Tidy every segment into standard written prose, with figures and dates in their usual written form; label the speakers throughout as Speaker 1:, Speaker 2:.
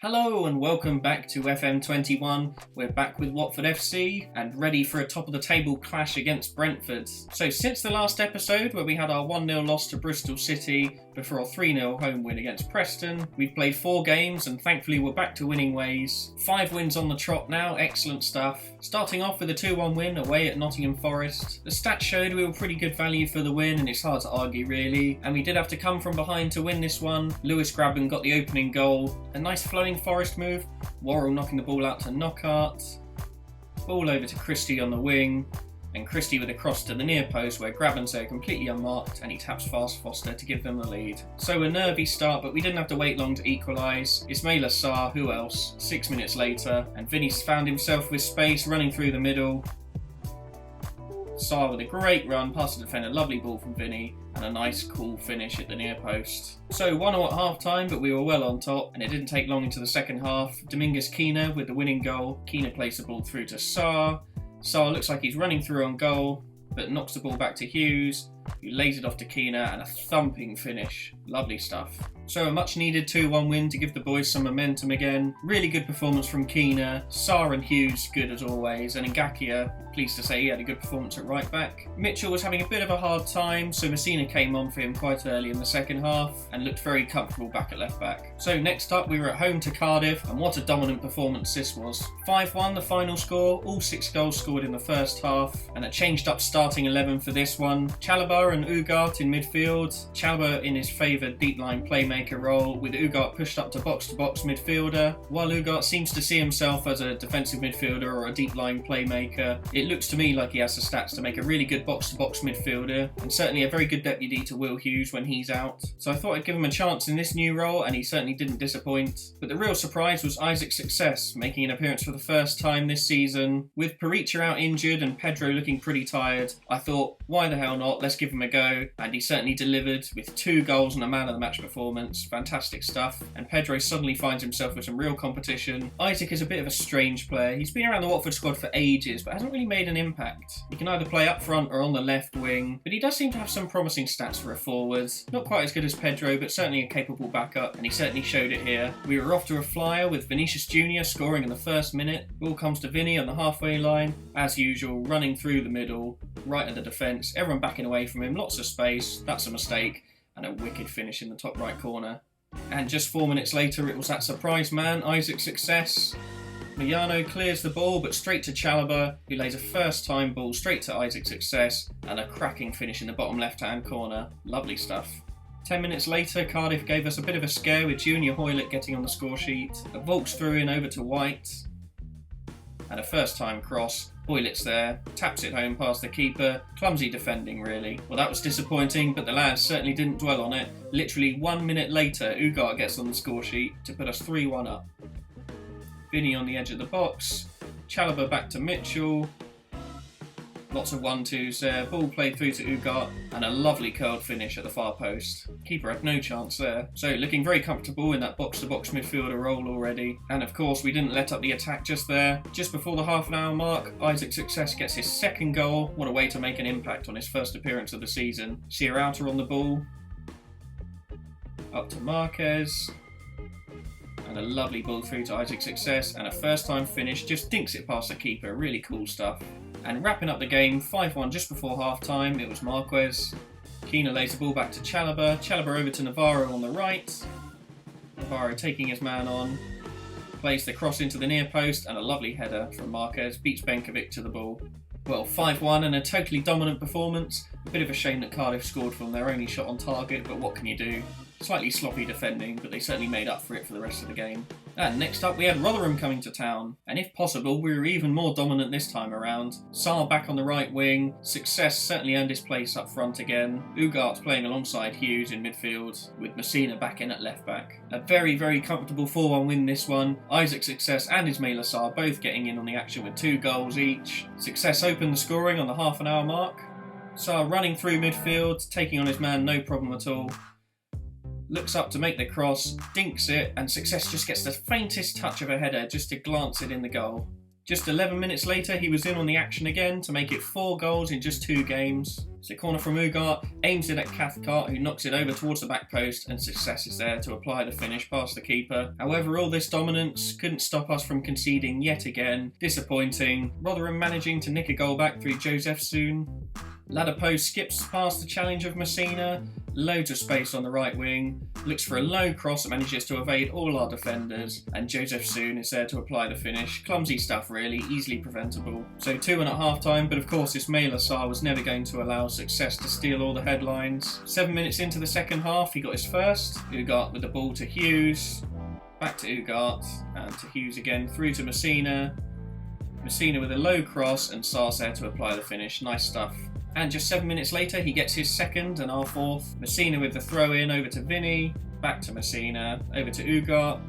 Speaker 1: Hello and welcome back to FM21. We're back with Watford FC and ready for a top of the table clash against Brentford. So since the last episode where we had our 1-0 loss to Bristol City before a 3-0 home win against Preston, we've played 4 games and thankfully we're back to winning ways. 5 wins on the trot now, excellent stuff. Starting off with a 2-1 win away at Nottingham Forest. The stats showed we were pretty good value for the win and it's hard to argue really. And we did have to come from behind to win this one. Lewis Grrrwood got the opening goal. A nice flowing Forest move. Worrell knocking the ball out to Knockaert. Ball over to Christie on the wing. And Christie with a cross to the near post where Grrrwood's there completely unmarked and he taps past Foster to give them the lead. So a nervy start, but we didn't have to wait long to equalise. Ismaila Sarr, who else? 6 minutes later, and Vinny's found himself with space running through the middle. Sarr with a great run past the defender, lovely ball from Vinny, and a nice cool finish at the near post. So 1-0 at half time, but we were well on top, and it didn't take long into the second half. Dominguez Quina with the winning goal. Quina plays the ball through to Sarr. Sarr looks like he's running through on goal, but knocks the ball back to Hughes, who lays it off to Quina, and a thumping finish. Lovely stuff. So a much needed 2-1 win to give the boys some momentum again. Really good performance from Quina. Sarr and Hughes good as always, and Ngakia, pleased to say he had a good performance at right back. Mitchell was having a bit of a hard time, so Messina came on for him quite early in the second half and looked very comfortable back at left back. So next up we were at home to Cardiff, and what a dominant performance this was. 5-1 the final score, all 6 goals scored in the first half, and a changed up starting 11 for this one. Chalobah and Ugart in midfield. Chalobah in his favoured deep line playmaker role, with Ugart pushed up to box midfielder. While Ugart seems to see himself as a defensive midfielder or a deep line playmaker, it looks to me like he has the stats to make a really good box-to-box midfielder, and certainly a very good deputy to Will Hughes when he's out. So I thought I'd give him a chance in this new role, and he certainly didn't disappoint. But the real surprise was Isaac's success, making an appearance for the first time this season. With Perica out injured and Pedro looking pretty tired, I thought, why the hell not, let's give him a go, and he certainly delivered with 2 goals and a man of the match performance. Fantastic stuff, and Pedro suddenly finds himself with some real competition. Isaac is a bit of a strange player. He's been around the Watford squad for ages, but hasn't really made an impact. He can either play up front or on the left wing, but he does seem to have some promising stats for a forward. Not quite as good as Pedro, but certainly a capable backup, and he certainly showed it here. We were off to a flyer with Vinicius Jr. scoring in the first minute. Ball comes to Vinny on the halfway line, as usual, running through the middle, right at the defence, everyone backing away from him, lots of space, that's a mistake, and a wicked finish in the top right corner. And just 4 minutes later, it was that surprise man, Isaac's success. Mariano clears the ball, but straight to Chalobah, who lays a first-time ball straight to Isaac's success, and a cracking finish in the bottom left-hand corner. Lovely stuff. 10 minutes later, Cardiff gave us a bit of a scare with Junior Hoylett getting on the score sheet. A Volks threw in over to White, and a first-time cross. Hoylett's there, taps it home past the keeper. Clumsy defending really. Well, that was disappointing, but the lads certainly didn't dwell on it. Literally 1 minute later, Ugart gets on the score sheet to put us 3-1 up. Vinny on the edge of the box. Chalobah back to Mitchell. Lots of 1-2s there. Ball played through to Ugart, and a lovely curled finish at the far post. Keeper had no chance there. So looking very comfortable in that box-to-box midfielder role already. And of course we didn't let up the attack just there. Just before the half an hour mark, Isaac's success gets his second goal. What a way to make an impact on his first appearance of the season. Sierralta on the ball. Up to Marquez. And a lovely ball through to Isaac's success, and a first-time finish, just dinks it past the keeper. Really cool stuff. And wrapping up the game, 5-1 just before half-time, it was Marquez. Quina lays the ball back to Chalobah. Chalobah over to Navarro on the right. Navarro taking his man on. Plays the cross into the near post, and a lovely header from Marquez. Beats Benkovic to the ball. Well, 5-1 and a totally dominant performance. A bit of a shame that Cardiff scored from their only shot on target, but what can you do? Slightly sloppy defending, but they certainly made up for it for the rest of the game. And next up we had Rotherham coming to town, and if possible we were even more dominant this time around. Sarr back on the right wing, Success certainly earned his place up front again. Ugart's playing alongside Hughes in midfield, with Messina back in at left back. A very, very comfortable 4-1 win this one. Isaac's Success and Ismaila Sarr both getting in on the action with 2 goals each. Success opened the scoring on the half an hour mark. Sarr running through midfield, taking on his man no problem at all. Looks up to make the cross, dinks it, and Success just gets the faintest touch of a header just to glance it in the goal. Just 11 minutes later, he was in on the action again to make it 4 goals in just 2 games. So corner from Ugart, aims it at Cathcart, who knocks it over towards the back post, and success is there to apply the finish past the keeper. However, all this dominance couldn't stop us from conceding yet again. Disappointing. Rotherham managing to nick a goal back through Joseph Soon. Ladapo skips past the challenge of Messina, loads of space on the right wing, looks for a low cross that manages to evade all our defenders, and Joseph Soon is there to apply the finish. Clumsy stuff really, easily preventable. So 2-1 at half time, but of course Ismail Assar was never going to allow success to steal all the headlines. 7 minutes into the second half, he got his first. Ugart with the ball to Hughes, back to Ugart, and to Hughes again, through to Messina. Messina with a low cross, and Sar's there to apply the finish. Nice stuff. And just 7 minutes later, he gets his second and our fourth. Messina with the throw in over to Vinny, back to Messina, over to Ugart.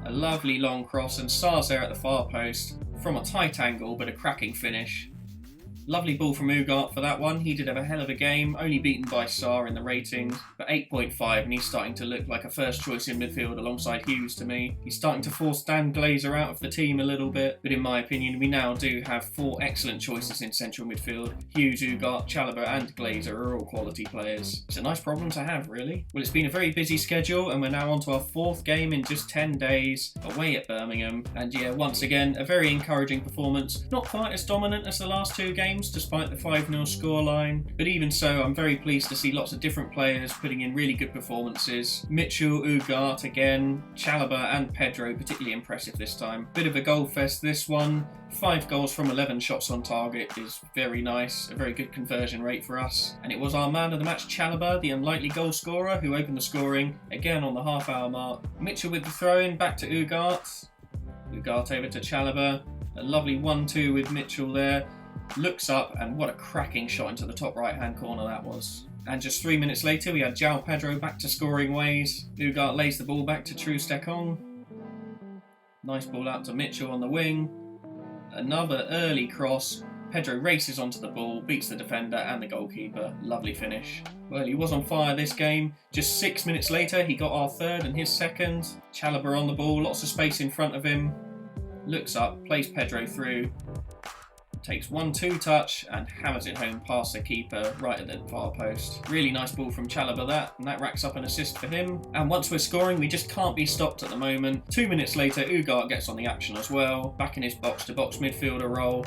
Speaker 1: A lovely long cross, and Sar's there at the far post from a tight angle, but a cracking finish. Lovely ball from Ugart for that one. He did have a hell of a game, only beaten by Sarr in the ratings, but 8.5, and he's starting to look like a first choice in midfield alongside Hughes to me. He's starting to force Dan Glazer out of the team a little bit, but in my opinion, we now do have 4 excellent choices in central midfield. Hughes, Ugart, Chalobah and Glazer are all quality players. It's a nice problem to have, really. Well, it's been a very busy schedule, and we're now on to our 4th game in just 10 days, away at Birmingham. And yeah, once again, a very encouraging performance. Not quite as dominant as the last 2 games, despite the 5-0 scoreline, but even so, I'm very pleased to see lots of different players putting in really good performances. Mitchell, Ugart again, Chalobah and Pedro particularly impressive this time. Bit of a goal fest this one. 5 goals from 11 shots on target is very nice, a very good conversion rate for us. And it was our man of the match, Chalobah, the unlikely goal scorer, who opened the scoring again on the half-hour mark. Mitchell with the throw-in back to Ugart. Ugart over to Chalobah. A lovely 1-2 with Mitchell there. Looks up, and what a cracking shot into the top right hand corner that was. And just 3 minutes later, we had João Pedro back to scoring ways. Ugart lays the ball back to Trustekong. Nice ball out to Mitchell on the wing. Another early cross. Pedro races onto the ball, beats the defender and the goalkeeper. Lovely finish. Well, he was on fire this game. Just 6 minutes later, he got our 3rd and his 2nd. Chalobah on the ball, lots of space in front of him. Looks up, plays Pedro through. Takes 1-2 touch and hammers it home past the keeper right at the far post. Really nice ball from Chalobah and that racks up an assist for him. And once we're scoring, we just can't be stopped at the moment. 2 minutes later, Ugart gets on the action as well, back in his box-to-box midfielder role.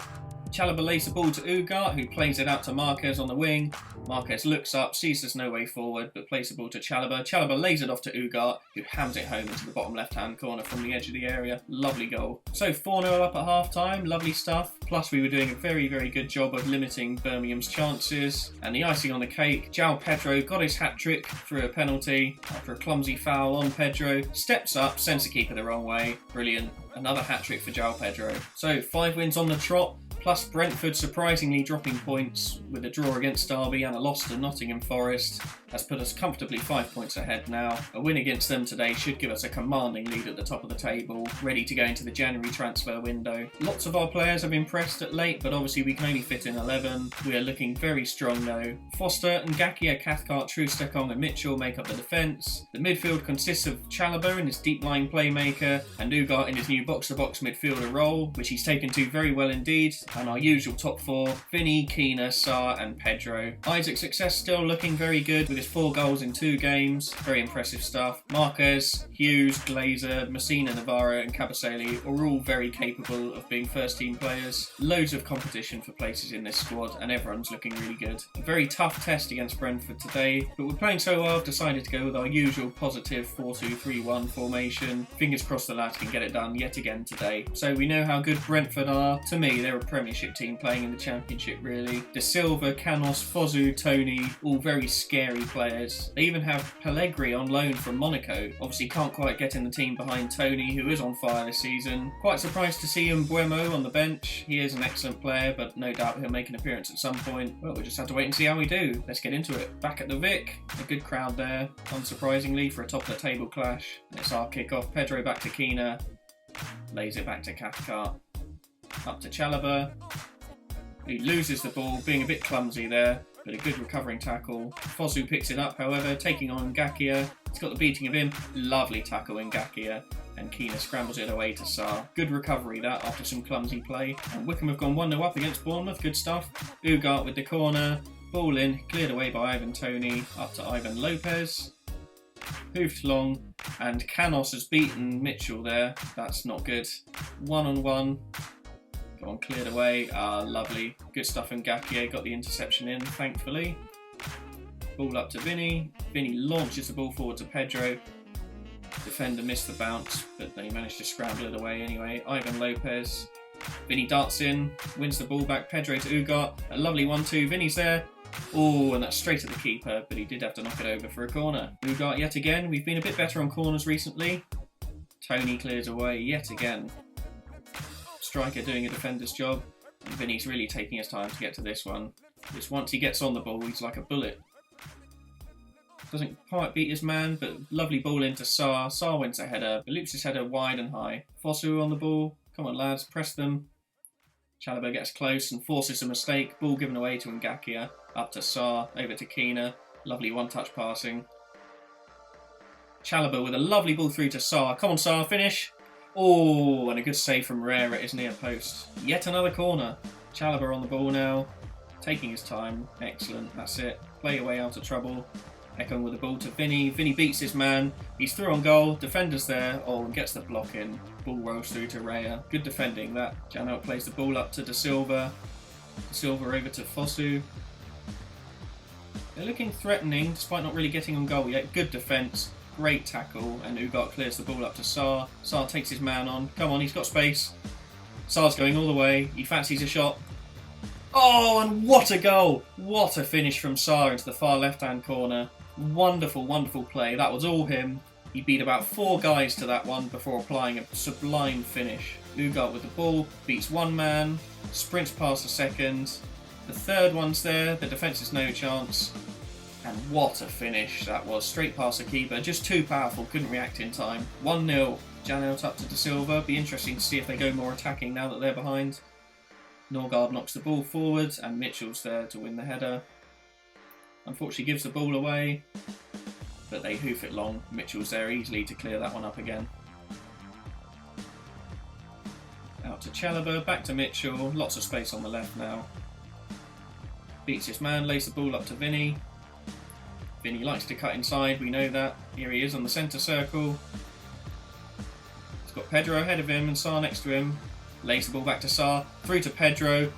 Speaker 1: Chalobah lays the ball to Ugart, who plays it out to Marquez on the wing. Marquez looks up, sees there's no way forward, but plays the ball to Chalobah. Chalobah lays it off to Ugart, who hams it home into the bottom left-hand corner from the edge of the area. Lovely goal. So 4-0 up at half-time, lovely stuff. Plus we were doing a very, very good job of limiting Birmingham's chances. And the icing on the cake, João Pedro got his hat-trick through a penalty after a clumsy foul on Pedro. Steps up, sends the keeper the wrong way. Brilliant. Another hat-trick for João Pedro. So 5 wins on the trot. Plus Brentford surprisingly dropping points with a draw against Derby and a loss to Nottingham Forest has put us comfortably 5 points ahead now. A win against them today should give us a commanding lead at the top of the table, ready to go into the January transfer window. Lots of our players have impressed at late, but obviously we can only fit in 11. We are looking very strong though. Foster, Ngakia, Cathcart, Trustekong and Mitchell make up the defence. The midfield consists of Chalobah in his deep-lying playmaker and Ugart in his new box-to-box midfielder role, which he's taken to very well indeed. And our usual top 4, Vinny, Keena, Sarr and Pedro. Isaac's success still looking very good with his 4 goals in 2 games. Very impressive stuff. Marquez, Hughes, Glazer, Messina, Navarro and Kabasele are all very capable of being first team players. Loads of competition for places in this squad and everyone's looking really good. A very tough test against Brentford today, but we're playing so well I've decided to go with our usual positive 4-2-3-1 formation. Fingers crossed the lads can get it done yet again today. So we know how good Brentford are. To me, they're a Premiership team playing in the Championship really. De Silva, Canos, Fozu, Tony, all very scary players. They even have Pellegrini on loan from Monaco. Obviously can't quite get in the team behind Tony, who is on fire this season. Quite surprised to see Mbuemo on the bench. He is an excellent player, but no doubt he'll make an appearance at some point. Well, we'll just have to wait and see how we do. Let's get into it. Back at the Vic, a good crowd there, unsurprisingly for a top of the table clash. And it's our kick-off. Pedro back to Keena, lays it back to Cathcart. Up to Chalobah, who loses the ball, being a bit clumsy there, but a good recovering tackle. Fozu picks it up, however, taking on Ngakia. He's got the beating of him. Lovely tackle in Ngakia. and Keena scrambles it away to Sarr. Good recovery that after some clumsy play. And Wickham have gone 1-0 up against Bournemouth. Good stuff. Ugart with the corner. Ball in, cleared away by Ivan Toney. Up to Ivan Lopez. Hoofed long, and Canos has beaten Mitchell there. That's not good. 1-on-1. Go on, cleared away. Lovely. Good stuff from Gakier. Got the interception in, thankfully. Ball up to Vinny. Vinny launches the ball forward to Pedro. Defender missed the bounce, but then he managed to scramble it away anyway. Ivan Lopez. Vinny darts in, wins the ball back. Pedro to Ugart. A lovely 1-2. Vinny's there. Oh, and that's straight at the keeper, but he did have to knock it over for a corner. Ugart yet again. We've been a bit better on corners recently. Tony clears away yet again. Striker doing a defender's job. And Vinny's really taking his time to get to this one. Just once he gets on the ball, he's like a bullet. Doesn't quite beat his man, but lovely ball into Sarr. Sarr wins a header, but loops his header wide and high. Fosu on the ball. Come on, lads, press them. Chalobah gets close and forces a mistake. Ball given away to Ngakia. Up to Sarr, over to Keena. Lovely one-touch passing. Chalobah with a lovely ball through to Sarr. Come on, Sarr, finish. Oh, and a good save from Rare at his near post. Yet another corner. Chalobah on the ball now. Taking his time. Excellent, that's it. Play away out of trouble. Ekong with the ball to Vinny. Vinny beats his man. He's through on goal. Defender's there. Oh, and gets the block in. Ball rolls through to Raya. Good defending that. Janelt plays the ball up to De Silva. De Silva over to Fosu. They're looking threatening despite not really getting on goal yet. Good defence. Great tackle. And Ugart clears the ball up to Sarr. Sarr takes his man on. Come on, he's got space. Sarr's going all the way. He fancies a shot. Oh, and what a goal! What a finish from Sarr into the far left-hand corner. Wonderful, wonderful play. That was all him. He beat about 4 guys to that one before applying a sublime finish. Ugart with the ball, beats one man, sprints past the second. The third one's there, the defence has no chance. And what a finish that was. Straight past the keeper, just too powerful, couldn't react in time. 1-0. Janelt up to De Silva. Be interesting to see if they go more attacking now that they're behind. Norgard knocks the ball forward and Mitchell's there to win the header. Unfortunately gives the ball away, but they hoof it long. Mitchell's there easily to clear that one up again. Out to Chalobah, back to Mitchell. Lots of space on the left now. Beats his man, lays the ball up to Vinny. Vinny likes to cut inside, we know that. Here he is on the centre circle. He's got Pedro ahead of him and Sarr next to him. Lays the ball back to Sarr, through to Pedro.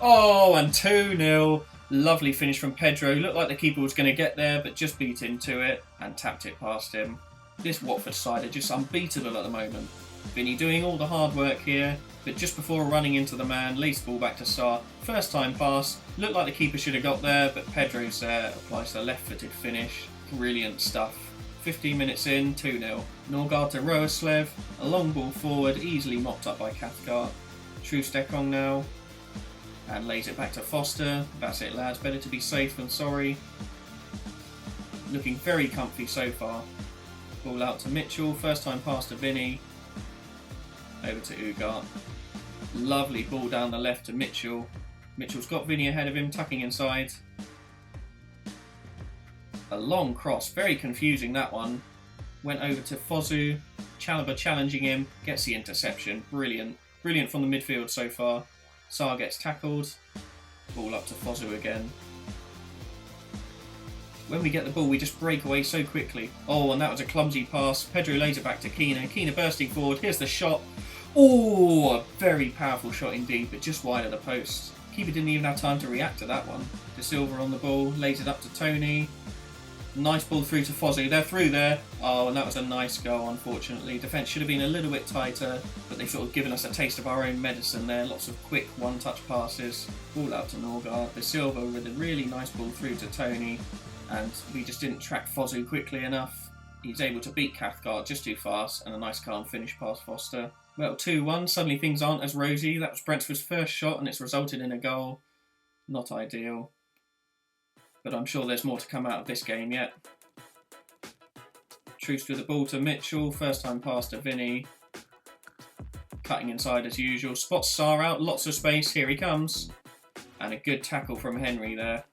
Speaker 1: Oh, and 2-0. Lovely finish from Pedro. Looked like the keeper was going to get there, but just beat into it and tapped it past him. This Watford side are just unbeatable at the moment. Vinny doing all the hard work here, but just before running into the man, lays the ball back to Sarr. First time pass. Looked like the keeper should have got there, but Pedro's there. Applies the left-footed finish. Brilliant stuff. 15 minutes in, 2-0. Norgard to Roeslev. A long ball forward, easily mopped up by Cathcart. Ekong now. And lays it back to Foster. That's it, lads. Better to be safe than sorry. Looking very comfy so far. Ball out to Mitchell. First time pass to Vinny. Over to Ugart. Lovely ball down the left to Mitchell. Mitchell's got Vinny ahead of him, tucking inside. A long cross. Very confusing, that one. Went over to Fosu. Chalobah challenging him. Gets the interception. Brilliant. Brilliant from the midfield so far. Sarr gets tackled. Ball up to Fosu again. When we get the ball, we just break away so quickly. Oh, and that was a clumsy pass. Pedro lays it back to Keena. Keena bursting forward. Here's the shot. Oh, a very powerful shot indeed, but just wide of the post. Keeper didn't even have time to react to that one. De Silva on the ball. Lays it up to Tony. Nice ball through to Fosu. They're through there. Oh, and that was a nice goal, unfortunately. Defence should have been a little bit tighter, but they've sort of given us a taste of our own medicine there. Lots of quick one-touch passes. Ball out to Norgard. De Silva with a really nice ball through to Tony, and we just didn't track Fosu quickly enough. He's able to beat Cathcart just too fast, and a nice calm finish past Foster. Well, 2-1. Suddenly things aren't as rosy. That was Brentford's first shot, and it's resulted in a goal. Not ideal. But I'm sure there's more to come out of this game yet. Truce with the ball to Mitchell. First time pass to Vinny. Cutting inside as usual. Spots Sarr out. Lots of space. Here he comes. And a good tackle from Henry there.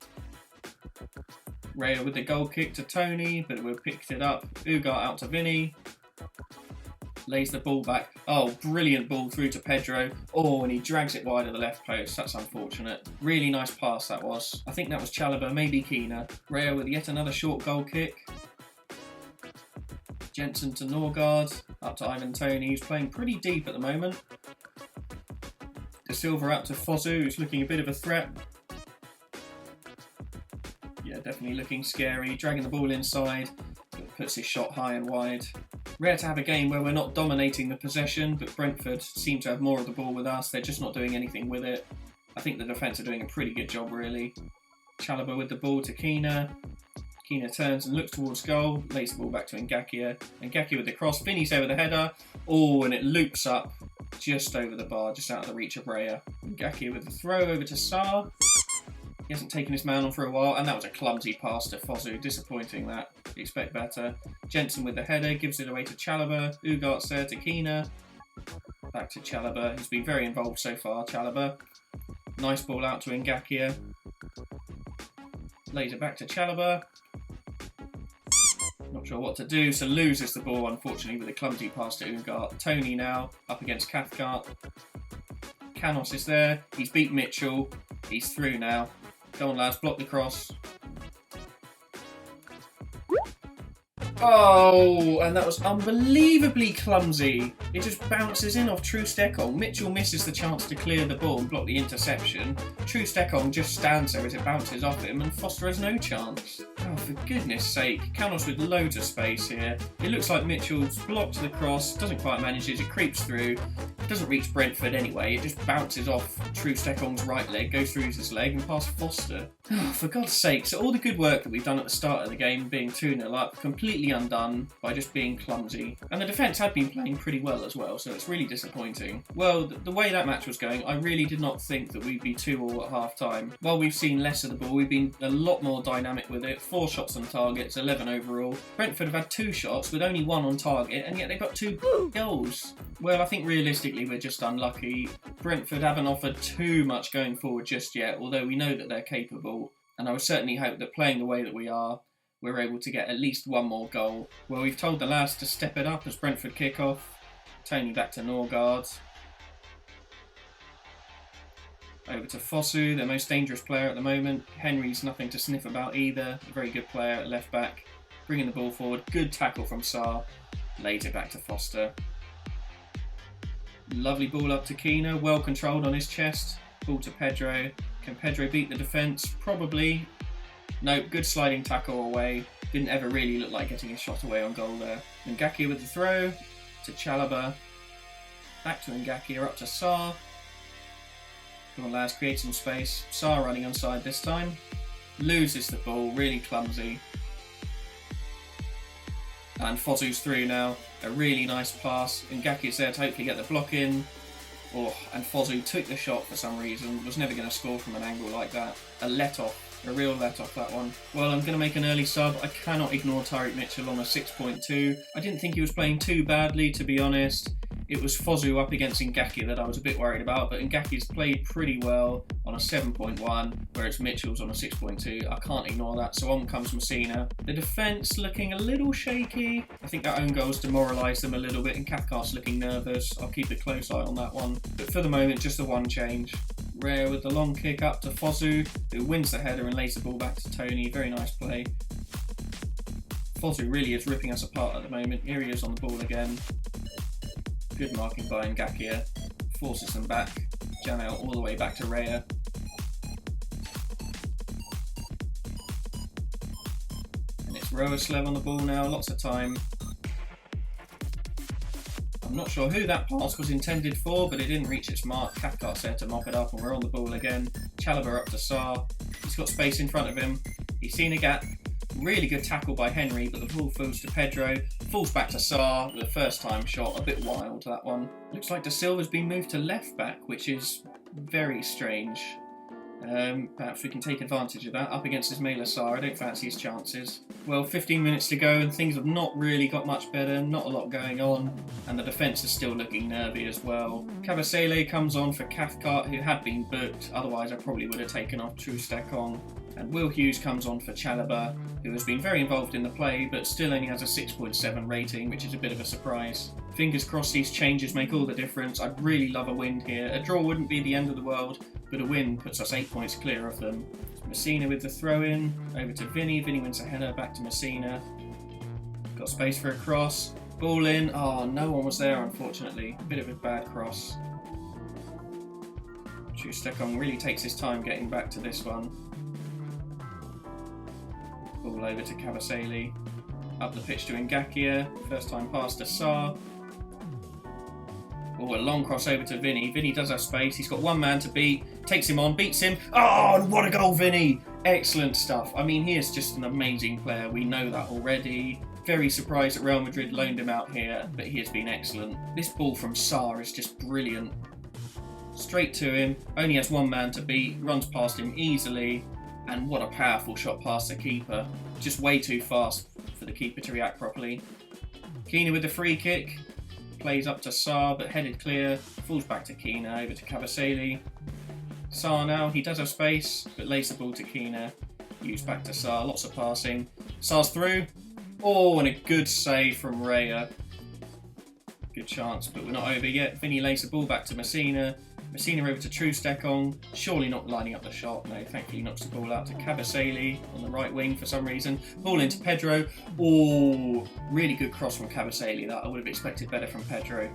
Speaker 1: Raya with the goal kick to Tony, but we've picked it up. Ugart out to Vinny. lays the ball back. Oh, brilliant ball through to Pedro. Oh, and he drags it wide of the left post. That's unfortunate. Really nice pass that was. I think that was Chalobah, maybe Keener. Raya with yet another short goal kick. Jensen to Norgard, up to Ivan Toney, who's playing pretty deep at the moment. De Silva out to Pozzo, who's looking a bit of a threat. Yeah, definitely looking scary. Dragging the ball inside, but puts his shot high and wide. Rare to have a game where we're not dominating the possession, but Brentford seem to have more of the ball with us. They're just not doing anything with it. I think the defence are doing a pretty good job, really. Chalobah with the ball to Keener. Keener turns and looks towards goal, lays the ball back to Ngakia. Ngakia with the cross, Vinny's there with the header. Oh, and it loops up just over the bar, just out of the reach of Raya. Ngakia with the throw over to Sarr. He hasn't taken his man on for a while, and that was a clumsy pass to Pozzo. Disappointing that. Expect better. Jensen with the header, gives it away to Chalobah. Ugart's there to Keener. Back to Chalobah. He's been very involved so far, Chalobah. Nice ball out to Ngakia. Lays it back to Chalobah. Not sure what to do, so loses the ball, unfortunately, with a clumsy pass to Ugart. Toney now, up against Cathcart. Canos is there. He's beat Mitchell. He's through now. Come on, lads, block the cross. Oh, and that was unbelievably clumsy. It just bounces in off Troost-Ekong. Mitchell misses the chance to clear the ball and block the interception. Troost-Ekong just stands there as it bounces off him, and Foster has no chance. Oh, for goodness sake. Canos with loads of space here. It looks like Mitchell's blocked the cross, doesn't quite manage it creeps through. It doesn't reach Brentford anyway, it just bounces off Troost-Ekong's right leg, goes through his leg and past Foster. Oh, for God's sake, so all the good work that we've done at the start of the game, being 2-0 up, completely undone by just being clumsy. And the defence had been playing pretty well as well, so it's really disappointing. Well, the way that match was going, I really did not think that we'd be 2-2 at half-time. While we've seen less of the ball, we've been a lot more dynamic with it. 4 shots on targets, 11 overall. Brentford have had 2 shots with only 1 on target, and yet they've got 2 goals. Well, I think realistically we're just unlucky. Brentford haven't offered too much going forward just yet, although we know that they're capable. And I would certainly hope that playing the way that we are, we're able to get at least 1 more goal. Well, we've told the lads to step it up as Brentford kick off. Toney back to Norgard. Over to Fosu, their most dangerous player at the moment. Henry's nothing to sniff about either. A very good player at left back. Bringing the ball forward. Good tackle from Sarr. Lays it back to Foster. Lovely ball up to Keener. Well controlled on his chest. Ball to Pedro. Can Pedro beat the defence? Probably. No, good sliding tackle away. Didn't ever really look like getting a shot away on goal there. Ngakia with the throw to Chalobah. Back to Ngakia, up to Sarr. Come on, lads, create some space. Sarr running onside this time. Loses the ball, really clumsy. And Fozu's through now. A really nice pass. Ngakia's there to hopefully get the block in. Oh, and Fozu took the shot for some reason. Was never going to score from an angle like that. A let-off. A real let-off, that one. Well, I'm going to make an early sub. I cannot ignore Tyreek Mitchell on a 6.2. I didn't think he was playing too badly, to be honest. It was Fozu up against Ngakia that I was a bit worried about, but Ngakia's played pretty well on a 7.1, whereas Mitchell's on a 6.2. I can't ignore that, so on comes Messina. The defence looking a little shaky. I think that own goal's demoralised them a little bit, and Cathcart's looking nervous. I'll keep a close eye on that one. But for the moment, just the one change. Rare with the long kick up to Fozu, who wins the header and lays the ball back to Toney. Very nice play. Fozu really is ripping us apart at the moment. Here he is on the ball again. Good marking by Ngakia. Forces them back. Janel all the way back to Raya. And it's Roeslev on the ball now. Lots of time. I'm not sure who that pass was intended for, but it didn't reach its mark. Cathcart's there to mop it up, and we're on the ball again. Chalobah up to Sarr. He's got space in front of him. He's seen a gap. Really good tackle by Henry, but the ball falls to Pedro. Falls back to Sarr with a first time shot. A bit wild, that one. Looks like De Silva's been moved to left back, which is very strange. Perhaps we can take advantage of that. Up against Ismaila Sarr, I don't fancy his chances. Well, 15 minutes to go and things have not really got much better, not a lot going on, and the defence is still looking nervy as well. Kabasele comes on for Cathcart, who had been booked, otherwise I probably would have taken off Troost-Ekong. And Will Hughes comes on for Chalobah, who has been very involved in the play, but still only has a 6.7 rating, which is a bit of a surprise. Fingers crossed these changes make all the difference. I'd really love a win here. A draw wouldn't be the end of the world, but a win puts us 8 points clear of them. Messina with the throw-in, over to Vinny. Vinny wins a header, back to Messina. Got space for a cross. Ball in. Oh, no one was there, unfortunately. A bit of a bad cross. Chustekong really takes his time getting back to this one. Ball over to Kabasele. Up the pitch to Ngakia. First time pass to Sarr. Oh, a long cross over to Vinny. Vinny does have space. He's got one man to beat. Takes him on, beats him. Oh, what a goal, Vinny! Excellent stuff. I mean, he is just an amazing player. We know that already. Very surprised that Real Madrid loaned him out here, but he has been excellent. This ball from Sarr is just brilliant. Straight to him. Only has one man to beat. Runs past him easily. And what a powerful shot past the keeper. Just way too fast for the keeper to react properly. Keena with the free kick. Plays up to Sarr, but headed clear. Falls back to Keena, over to Kabasele. Sarr now, he does have space, but lays the ball to Keena. Used back to Sarr, lots of passing. Sarr's through. Oh, and a good save from Raya. Good chance, but we're not over yet. Vinny lays the ball back to Messina. Messina over to Chustekong. Surely not lining up the shot. No, thankfully knocks the ball out to Kabasele on the right wing for some reason. Ball into Pedro. Oh, really good cross from Kabasele. That I would have expected better from Pedro.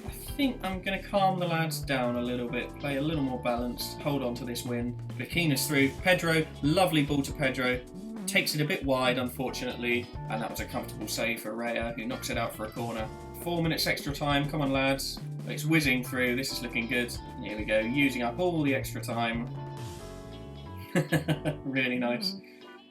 Speaker 1: I think I'm going to calm the lads down a little bit, play a little more balanced, hold on to this win. Vakina's through. Pedro, lovely ball to Pedro. Takes it a bit wide, unfortunately, and that was a comfortable save for Raya, who knocks it out for a corner. 4 minutes extra time. Come on, lads. It's whizzing through. This is looking good. Here we go, using up all the extra time. Really nice.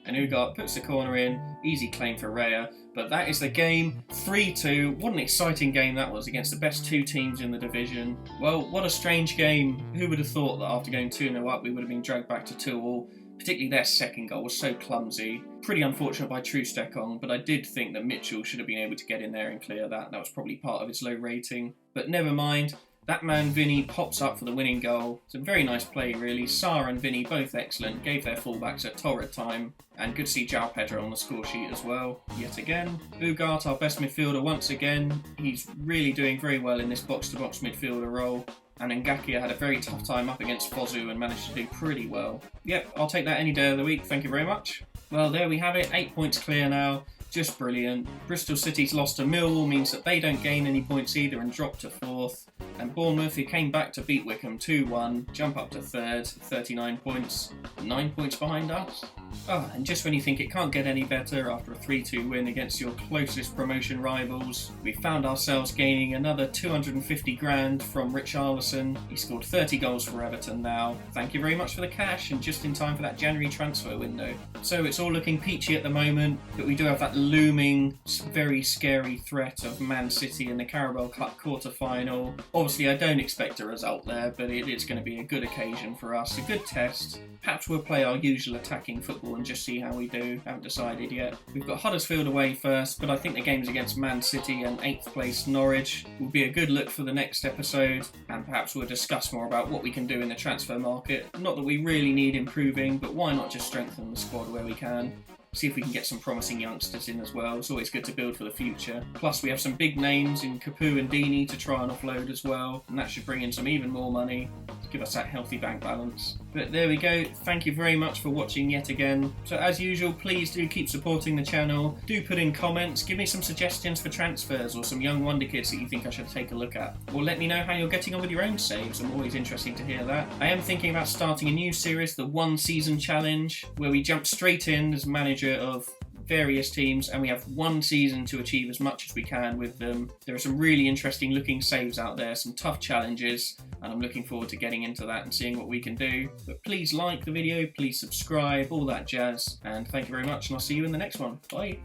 Speaker 1: And who puts the corner in. Easy claim for Raya. But that is the game. 3-2. What an exciting game that was against the best two teams in the division. Well, what a strange game. Who would have thought that after going 2-0 up, we would have been dragged back to 2-2? Particularly their second goal was so clumsy. Pretty unfortunate by Chustekong, but I did think that Mitchell should have been able to get in there and clear that. That was probably part of his low rating. But never mind. That man Vinny pops up for the winning goal. It's a very nice play, really. Sarr and Vinny both excellent. Gave their fullbacks a torrid time. And good to see João Pedro on the score sheet as well, yet again. Ugart, our best midfielder, once again. He's really doing very well in this box-to-box midfielder role. And Ngakia had a very tough time up against Pozzo and managed to do pretty well. Yep, I'll take that any day of the week. Thank you very much. Well, there we have it. 8 points clear now. Just brilliant. Bristol City's loss to Millwall means that they don't gain any points either and drop to 4th. And Bournemouth, who came back to beat Wickham 2-1, jump up to 3rd, 39 points, 9 points behind us. Oh, and just when you think it can't get any better after a 3-2 win against your closest promotion rivals, we found ourselves gaining another 250 grand from Richarlison. He scored 30 goals for Everton now. Thank you very much for the cash, and just in time for that January transfer window. So it's all looking peachy at the moment, but we do have that looming, very scary threat of Man City in the Carabao Cup quarter-final. Obviously, I don't expect a result there, but it is going to be a good occasion for us, a good test. Perhaps we'll play our usual attacking football and just see how we do. Haven't decided yet. We've got Huddersfield away first, but I think the games against Man City and 8th place Norwich will be a good look for the next episode, and perhaps we'll discuss more about what we can do in the transfer market. Not that we really need improving, but why not just strengthen the squad where we can? See if we can get some promising youngsters in as well. It's always good to build for the future. Plus, we have some big names in Capu and Dini to try and offload as well, and that should bring in some even more money to give us that healthy bank balance. But there we go. Thank you very much for watching yet again. So as usual, please do keep supporting the channel. Do put in comments. Give me some suggestions for transfers or some young wonder kids that you think I should take a look at. Or let me know how you're getting on with your own saves. I'm always interested to hear that. I am thinking about starting a new series, the One Season Challenge, where we jump straight in as manager of various teams and we have 1 season to achieve as much as we can with them. There are some really interesting looking saves out there, some tough challenges, and I'm looking forward to getting into that and seeing what we can do. But please like the video, please subscribe, all that jazz, and thank you very much, and I'll see you in the next one. Bye.